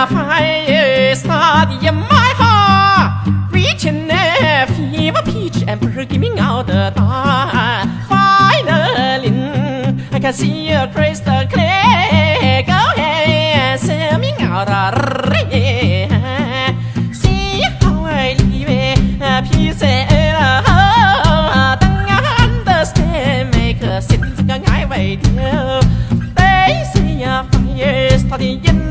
fire started in my heart, reaching a fever pitch and breaking out the dark. Finally, I can see a crystal clear. Go ahead, singing out a ring. See how I live a piece of don't understand, make a sense of I wait. They say a fire started in